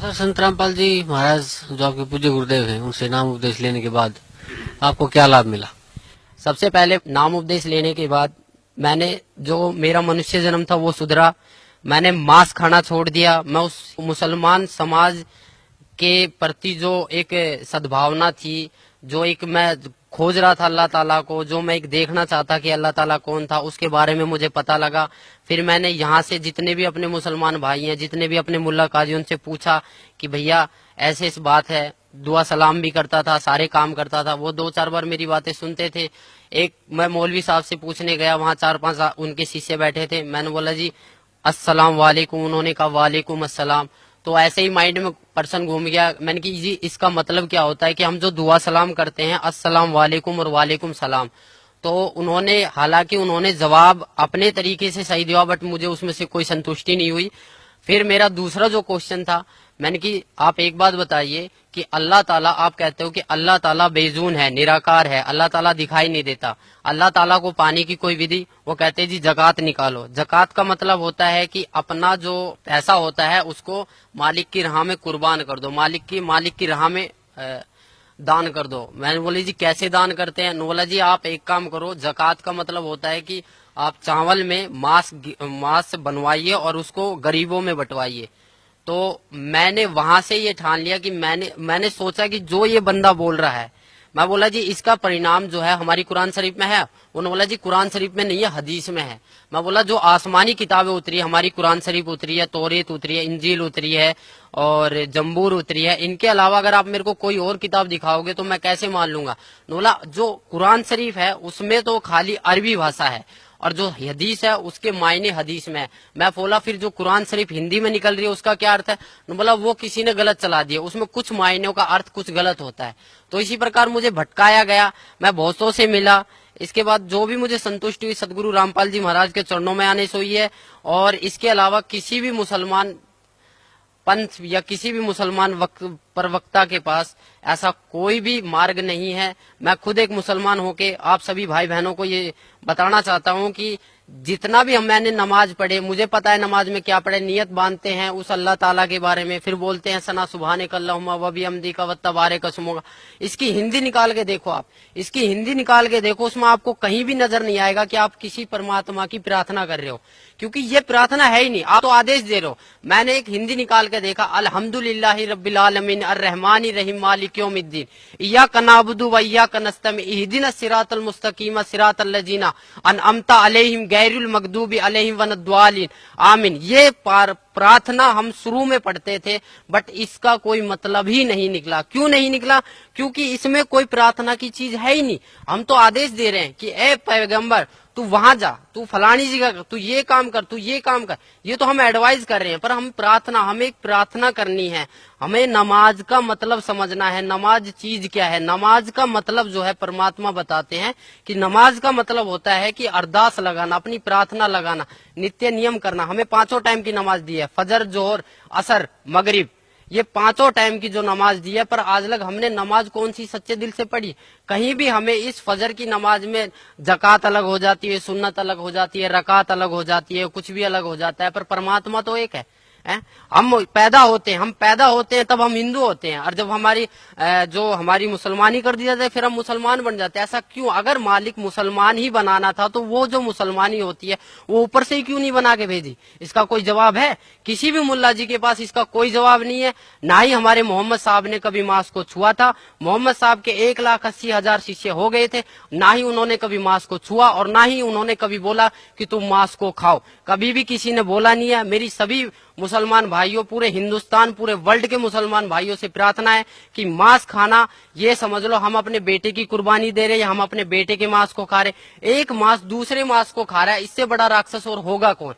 Sir संत रामपाल जी महाराज जो आपके पूज्य गुरुदेव हैं उनसे नाम उपदेश लेने के बाद आपको क्या लाभ मिला? सबसे पहले नाम उपदेश लेने के बाद मैंने जो मेरा मनुष्य जन्म था वो सुधरा। मैंने मांस खाना छोड़ दिया। मैं उस मुसलमान समाज के प्रति जो एक सद्भावना थी, जो एक मैं खोज रहा था अल्लाह ताला को, जो मैं एक देखना चाहता कि अल्लाह ताला कौन था, उसके बारे में मुझे पता लगा। फिर मैंने यहाँ से जितने भी अपने मुसलमान भाई हैं, जितने भी अपने मुल्ला काजी, उनसे पूछा कि भैया ऐसे इस बात है। दुआ सलाम भी करता था, सारे काम करता था। वो 2-4 बार मेरी बातें सुनते थे। एक मैं मौलवी साहब से पूछने गया, वहाँ 4-5 उनके शिष्य बैठे थे। मैंने बोला जी अस्सलाम वालेकुम, उन्होंने कहा वालेकुम अस्सलाम। तो ऐसे ही माइंड में पर्सन घूम गया। मैंने कि जी इसका मतलब क्या होता है कि हम जो दुआ सलाम करते हैं अस्सलाम वालेकुम और वालेकुम सलाम। तो उन्होंने, हालांकि उन्होंने जवाब अपने तरीके से सही दिया, बट मुझे उसमें से कोई संतुष्टि नहीं हुई। फिर मेरा दूसरा जो क्वेश्चन था, मैंने कि आप एक बात बताइए कि अल्लाह ताला, आप कहते हो कि अल्लाह ताला बेजून है, निराकार है, अल्लाह ताला दिखाई नहीं देता, अल्लाह ताला को पाने की कोई विधि? वो कहते हैं जी जकात निकालो। जकात का मतलब होता है कि अपना जो पैसा होता है उसको मालिक की राह में कुर्बान कर दो, मालिक की राह में दान कर दो। मैंने बोली जी कैसे दान करते हैं? बोला जी आप एक काम करो, जकात का मतलब होता है कि आप चावल में मांस बनवाइए और उसको गरीबों में बंटवाइए। तो मैंने वहां से ये ठान लिया कि मैंने सोचा कि जो ये बंदा बोल रहा है, मैं बोला जी इसका परिणाम जो है हमारी कुरान शरीफ में है? उन्होंने बोला जी कुरान शरीफ में नहीं है, हदीस में है। मैं बोला जो आसमानी किताबें उतरी है, हमारी कुरान शरीफ उतरी है, तौरेत उतरी है, इंजील उतरी है और जम्बूर उतरी है, इनके अलावा अगर आप मेरे को कोई और किताब दिखाओगे तो मैं कैसे मान लूंगा? बोला जो कुरान शरीफ है उसमें तो खाली अरबी भाषा है और जो हदीस है उसके मायने हदीस में है। मैं बोला फिर जो कुरान शरीफ हिंदी में निकल रही है उसका क्या अर्थ है? बोला वो किसी ने गलत चला दिया, उसमें कुछ मायनों का अर्थ कुछ गलत होता है। तो इसी प्रकार मुझे भटकाया गया, मैं बहुतों से मिला। इसके बाद जो भी मुझे संतुष्टि हुई सदगुरु रामपाल जी महाराज के चरणों में आने से हुई है। और इसके अलावा किसी भी मुसलमान पंथ या किसी भी मुसलमान प्रवक्ता के पास ऐसा कोई भी मार्ग नहीं है। मैं खुद एक मुसलमान होके आप सभी भाई बहनों को ये बताना चाहता हूँ कि जितना भी मैंने नमाज पढ़े, मुझे पता है नमाज में क्या पढ़े। नियत बांधते हैं उस अल्लाह ताला के बारे में, फिर बोलते हैं सना सुबहानक अल्लाहुम्मा व बिहम्दिका व तबारक अस्मुका। इसकी हिंदी निकाल के देखो, आप इसकी हिंदी निकाल के देखो, उसमें आपको कहीं भी नजर नहीं आएगा कि आप किसी परमात्मा की प्रार्थना कर रहे हो, क्योंकि ये प्रार्थना है ही नहीं, आप तो आदेश दे रहे हो। मैंने एक हिंदी निकाल के देखा, अल्हम्दुलिल्लाहि रब्बिल आलमीन अर्रहमानिर रहीम मालिक यौमिद्दीन इय्याका नअबुदु व इय्याका नस्तईन इहदिनस सिरातल मुस्तकीम सिरातल लजीना अनअमता अलैहिम गैरुल मगदूबी अलैहिम वनद्वालिन आमीन। ये प्रार्थना हम शुरू में पढ़ते थे, बट इसका कोई मतलब ही नहीं निकला। क्यों नहीं निकला? क्योंकि इसमें कोई प्रार्थना की चीज है ही नहीं। हम तो आदेश दे रहे हैं कि ए पैगंबर तू वहां जा, तू फलानी जगह कर, तू ये काम कर, तू ये काम कर। ये तो हम एडवाइस कर रहे हैं, पर हमें एक प्रार्थना करनी है। हमें नमाज का मतलब समझना है, नमाज चीज क्या है। नमाज का मतलब जो है परमात्मा बताते हैं कि नमाज का मतलब होता है कि अरदास लगाना, अपनी प्रार्थना लगाना, नित्य नियम करना। हमें 5 टाइम की नमाज दी है, फजर, जोहर, असर, मगरिब, ये 5 टाइम की जो नमाज दी है, पर आज लग हमने नमाज कौन सी सच्चे दिल से पढ़ी? कहीं भी हमें इस फजर की नमाज में जकात अलग हो जाती है, सुन्नत अलग हो जाती है, रकात अलग हो जाती है, कुछ भी अलग हो जाता है, पर परमात्मा तो एक है। हम पैदा होते हैं तब हम हिंदू होते हैं, और जब हमारी मुसलमानी कर दी जाती है फिर हम मुसलमान बन जाते हैं। ऐसा क्यों? अगर मालिक मुसलमान ही बनाना था तो वो जो मुसलमानी होती है वो ऊपर से ही क्यों नहीं बना के भेजी? इसका कोई जवाब है? किसी भी मुल्ला जी के पास इसका कोई जवाब नहीं है। ना ही हमारे मोहम्मद साहब ने कभी मांस को छुआ था। मोहम्मद साहब के 1,80,000 शिष्य हो गए थे, ना ही उन्होंने कभी मांस को छुआ और ना ही उन्होंने कभी बोला कि तुम मांस को खाओ। कभी भी किसी ने बोला नहीं है। मेरी सभी मुसलमान भाइयों, पूरे हिंदुस्तान, पूरे वर्ल्ड के मुसलमान भाइयों से प्रार्थना है कि मांस खाना, ये समझ लो हम अपने बेटे की कुर्बानी दे रहे हैं, हम अपने बेटे के मांस को खा रहे। एक मांस दूसरे मांस को खा रहा है, इससे बड़ा राक्षस और होगा कौन?